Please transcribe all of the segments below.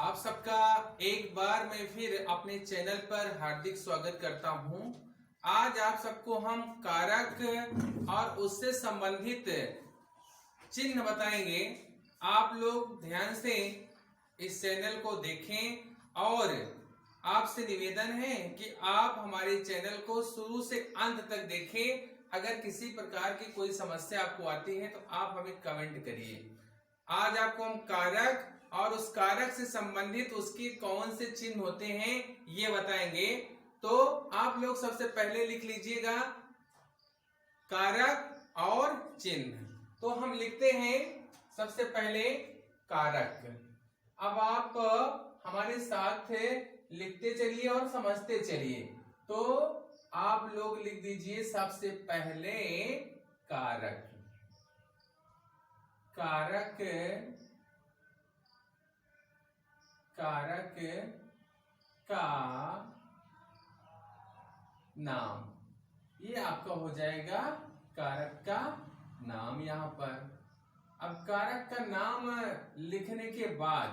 आप सबका एक बार मैं फिर अपने चैनल पर हार्दिक स्वागत करता हूं। आज आप सबको हम कारक और उससे संबंधित चिन्ह बताएंगे। आप लोग ध्यान से इस चैनल को देखें और आपसे निवेदन है कि आप हमारे चैनल को शुरू से अंत तक देखें। अगर किसी प्रकार की कोई समस्या आपको आती है तो आप हमें कमेंट करिए। आज आपको हम कारक और उस कारक से संबंधित उसके कौन से चिन्ह होते हैं ये बताएंगे। तो आप लोग सबसे पहले लिख लीजिएगा कारक और चिन्ह। तो हम लिखते हैं सबसे पहले कारक। अब आप हमारे साथ लिखते चलिए और समझते चलिए। तो आप लोग लिख दीजिए सबसे पहले कारक। कारक कारक का नाम, ये आपका हो जाएगा कारक का नाम यहां पर। अब कारक का नाम लिखने के बाद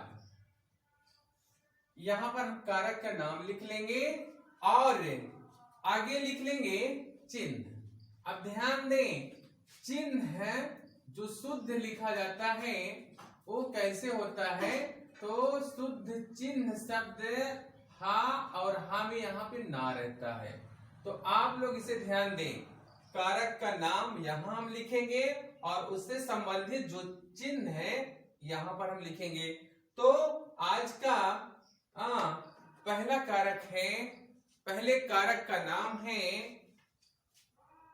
यहां पर हम कारक का नाम लिख लेंगे और आगे लिख लेंगे चिन्ह। अब ध्यान दें, चिन्ह जो शुद्ध लिखा जाता है वो कैसे होता है। तो शुद्ध चिन्ह शब्द हा और हा में यहाँ पे ना रहता है। तो आप लोग इसे ध्यान दें, कारक का नाम यहां हम लिखेंगे और उससे संबंधित जो चिन्ह है यहां पर हम लिखेंगे। तो आज का पहला कारक है, पहले कारक का नाम है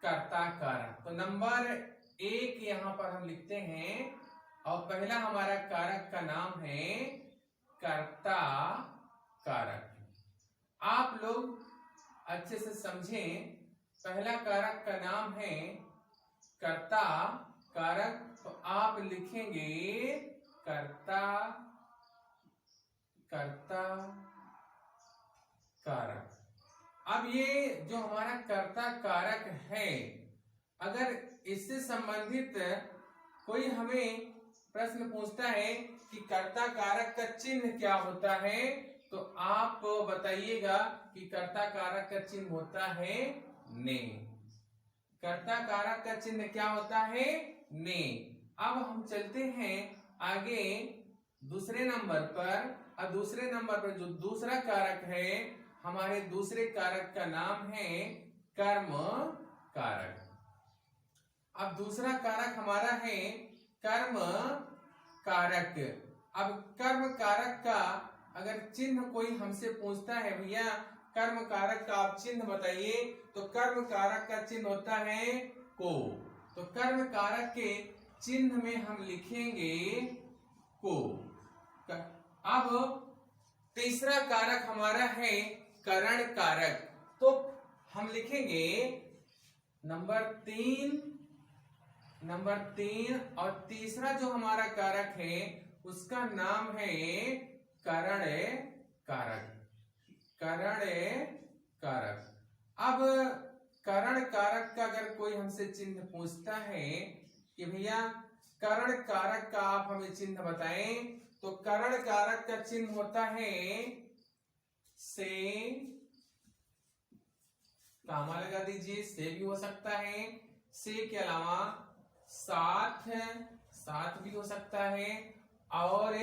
कर्ता कारक। तो नंबर 1 यहां पर हम लिखते हैं और पहला हमारा कारक का नाम है कर्ता कारक। आप लोग अच्छे से समझें, पहला कारक का नाम है कर्ता कारक। तो आप लिखेंगे कर्ता कारक। अब ये जो हमारा कर्ता कारक है, अगर इससे संबंधित कोई हमें प्रश्न पूछता है कि कर्ता कारक का चिन्ह क्या होता है, तो आप बताइएगा कि कर्ता कारक का चिन्ह होता है ने। कर्ता कारक का चिन्ह क्या होता है? ने। अब हम चलते हैं आगे दूसरे नंबर पर। और दूसरे नंबर पर जो दूसरा कारक है, हमारे दूसरे कारक का नाम है कर्म कारक। अब दूसरा कारक हमारा है कर्म कारक। अब कर्म कारक का अगर चिन्ह कोई हमसे पूछता है, भैया कर्म कारक का आप चिन्ह बताइए, तो कर्म कारक का चिन्ह होता है को। तो कर्म कारक के चिन्ह में हम लिखेंगे को। अब तीसरा कारक हमारा है करण कारक। तो हम लिखेंगे नंबर 3 और तीसरा जो हमारा कारक है उसका नाम है करण कारक। करण कारक। अब करण कारक का अगर कोई हमसे चिन्ह पूछता है कि भैया करण कारक का आप हमें चिन्ह बताएं, तो करण कारक का चिन्ह होता है से। कामा लगा दीजिए, से भी हो सकता है, से के अलावा साथ भी हो सकता है, और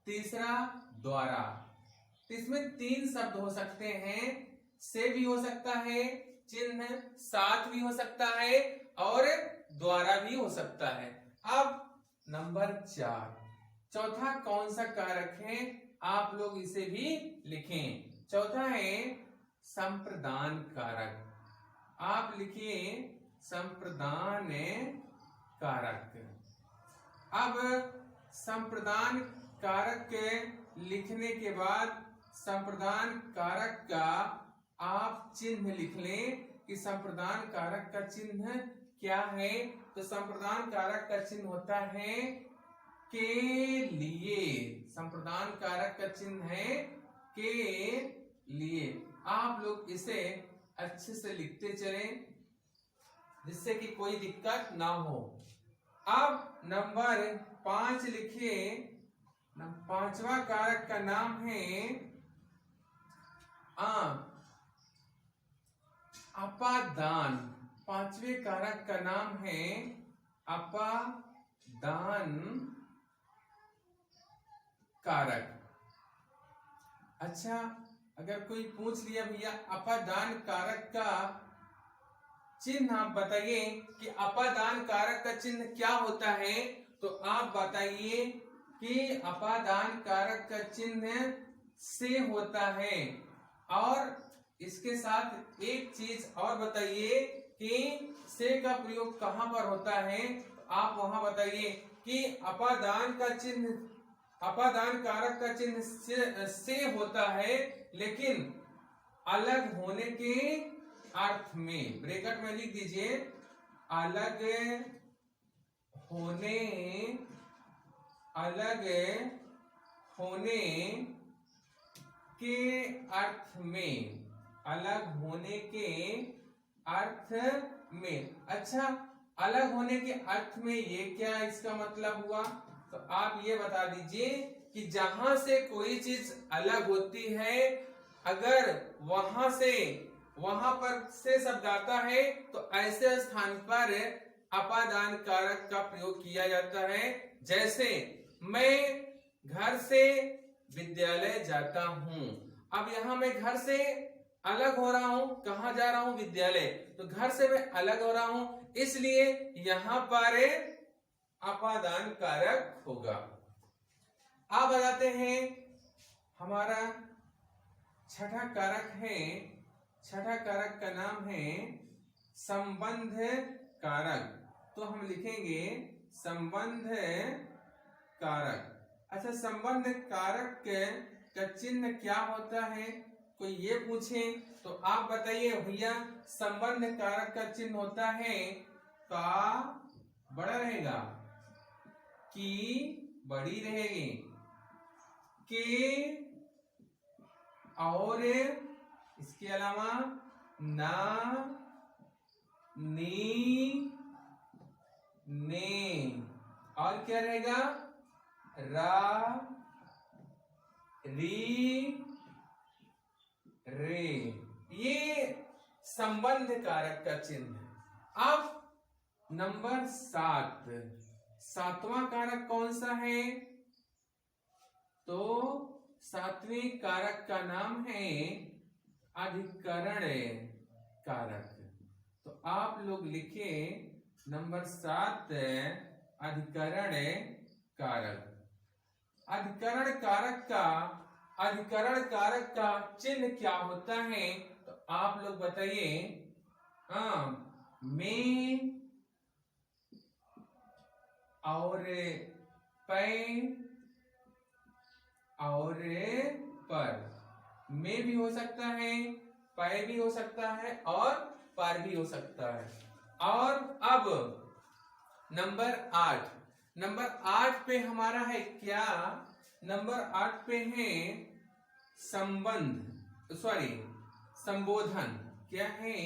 तीसरा द्वारा। इसमें 3 शब्द हो सकते हैं, से भी हो सकता है, चिन्ह साथ भी हो सकता है और द्वारा भी हो सकता है। अब नंबर 4, चौथा कौन सा कारक है, आप लोग इसे भी लिखें। चौथा है संप्रदान कारक। आप लिखिए संप्रदान कारक। अब संप्रदान कारक लिखने के बाद संप्रदान कारक का आप चिन्ह लिख लें कि संप्रदान कारक का चिन्ह क्या है। तो संप्रदान कारक का चिन्ह होता है के लिए। संप्रदान कारक का चिन्ह है के लिए। आप लोग इसे अच्छे से लिखते चलें जिससे कि कोई दिक्कत ना हो। अब नंबर 5 लिखिए पांचवा कारक का नाम है अपादान। पांचवे कारक का नाम है अपादान कारक। अच्छा, अगर कोई पूछ लिया भैया अपादान कारक का चिन्ह आप बताइए कि अपादान कारक का चिन्ह क्या होता है, तो आप बताइए कि अपादान कारक का चिन्ह से होता है। और इसके साथ एक चीज और बताइए कि से का प्रयोग कहां पर होता है, तो आप वहां बताइए कि अपादान का चिन्ह, अपादान कारक का चिन्ह से होता है, लेकिन अलग होने के अर्थ में। ब्रैकेट में लिख दीजिए, अलग होने के अर्थ में, अलग होने के अर्थ में। अच्छा, अलग होने के अर्थ में ये क्या इसका मतलब हुआ, तो आप ये बता दीजिए कि जहां से कोई चीज अलग होती है, अगर वहां पर से शब्द आता है, तो ऐसे स्थान पर अपादान कारक का प्रयोग किया जाता है। जैसे मैं घर से विद्यालय जाता हूं। अब यहां मैं घर से अलग हो रहा हूं, कहां जा रहा हूं, विद्यालय, तो घर से मैं अलग हो रहा हूं, इसलिए यहां पर अपादान कारक होगा। अब बताते हैं हमारा छठा कारक है, छठा कारक का नाम है संबंध कारक। तो हम लिखेंगे संबंध कारक। अच्छा, संबंध कारक का चिन्ह क्या होता है, कोई ये पूछे तो आप बताइए भैया संबंध कारक का चिन्ह होता है का बड़ा रहेगा, की बड़ी रहेगी, के और इसके अलावा ना, नी, ने, और क्या रहेगा, रा, री, रे। ये संबंध कारक का चिन्ह है। अब नंबर 7, सातवां कारक कौन सा है, तो सातवें कारक का नाम है अधिकरण कारक। तो आप लोग लिखे नंबर 7 अधिकरण कारक। अधिकरण कारक का चिन्ह क्या होता है, तो आप लोग बताइए। में और पै और पर, में भी हो सकता है, पै भी हो सकता है और पर भी हो सकता है। और अब नंबर 8, नंबर 8 पे हमारा है क्या, नंबर 8 पे है संबोधन। क्या है,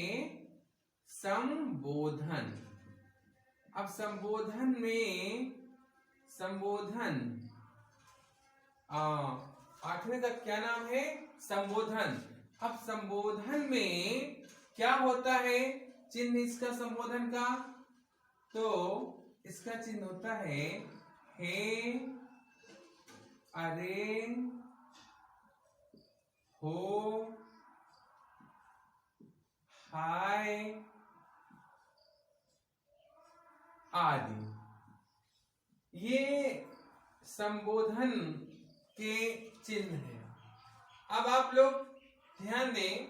संबोधन। अब संबोधन में, संबोधन 8वें का क्या नाम है, संबोधन। अब संबोधन में क्या होता है चिन्ह इसका, संबोधन का, तो इसका चिन्ह होता है हे, अरे, हो, हाय आदि। ये संबोधन के चिन्ह है। अब आप लोग ध्यान दें,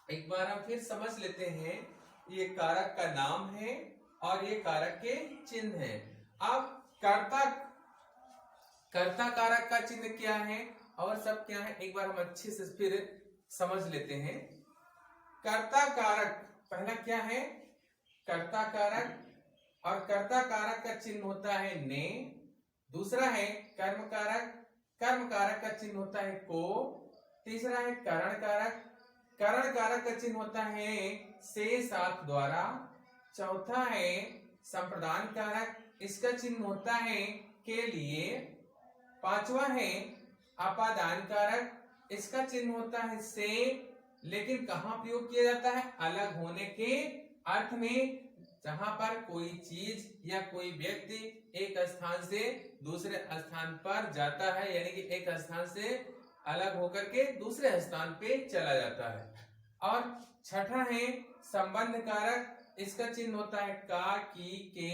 एक बार हम फिर समझ लेते हैं। ये कारक का नाम है और ये कारक के चिन्ह है। अब कर्ता कारक का चिन्ह क्या है और सब क्या है, एक बार हम अच्छे से फिर समझ लेते हैं। कर्ता कारक पहला क्या है, कर्ता कारक, और कर्ता कारक का चिन्ह होता है ने। दूसरा है कर्म कारक, कर्म कारक का चिन्ह होता है को। तीसरा है करण कारक, करण कारक का चिन्ह होता है से, साथ, द्वारा। चौथा है संप्रदान कारक, इसका चिन्ह होता है के लिए। पांचवा है अपादान कारक। इसका चिन्ह होता है से, लेकिन कहाँ प्रयोग किया जाता है? अलग होने के अर्थ में, जहां पर कोई चीज या कोई व्यक्ति एक स्थान से दूसरे स्थान पर जाता है, यानी कि एक स्थान से अलग होकर के दूसरे स्थान पे चला जाता है। और छठा है संबंध कारक। इसका चिन्ह होता है का, की, के,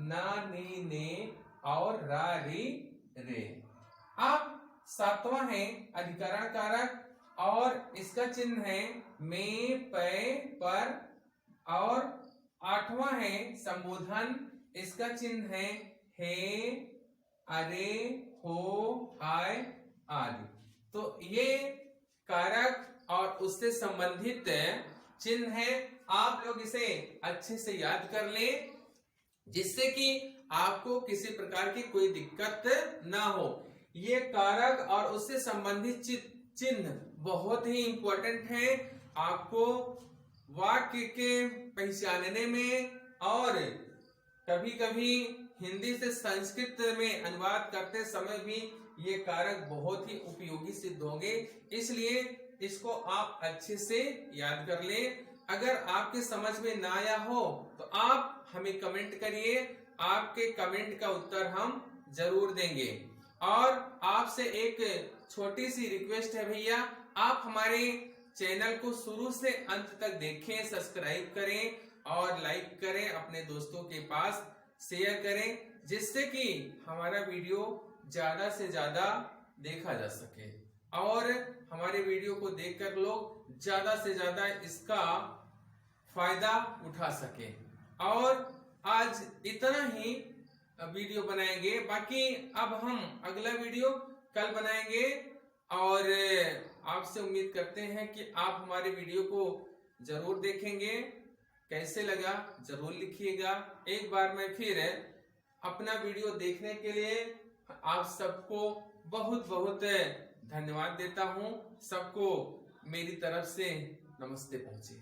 ना, नी, ने और रा, री, रे। अब सातवां है अधिकरण कारक और इसका चिन्ह है में, पे, पर। और आठवां है संबोधन। इसका चिन्ह है हे, अरे, हो, हाय आदि। तो ये कारक और उससे संबंधित चिन्ह है। आप लोग इसे अच्छे से याद कर लें, जिससे कि आपको किसी प्रकार की कोई दिक्कत ना हो। ये कारक और उससे संबंधित चिन्ह बहुत ही इंपॉर्टेंट है आपको वाक्य के पहचानने में, और कभी कभी हिंदी से संस्कृत में अनुवाद करते समय भी ये कारक बहुत ही उपयोगी सिद्ध होंगे। इसलिए इसको आप अच्छे से याद कर लें। अगर आपके समझ में ना आया हो तो आप हमें कमेंट करिए, आपके कमेंट का उत्तर हम जरूर देंगे। और आपसे एक छोटी सी रिक्वेस्ट है भैया, आप हमारे चैनल को शुरू से अंत तक देखें, सब्सक्राइब करें और लाइक करें, अपने दोस्तों के पास शेयर करें, जिससे कि हमारा वीडियो ज्यादा से ज्यादा देखा जा सके और हमारे वीडियो को देखकर लोग ज्यादा से ज्यादा इसका फायदा उठा सके। और आज इतना ही वीडियो बनाएंगे, बाकी अब हम अगला वीडियो कल बनाएंगे। और आपसे उम्मीद करते हैं कि आप हमारे वीडियो को जरूर देखेंगे। कैसे लगा जरूर लिखिएगा। एक बार मैं फिर अपना वीडियो देखने के लिए आप सबको बहुत बहुत धन्यवाद देता हूं। सबको मेरी तरफ से नमस्ते पहुंचे।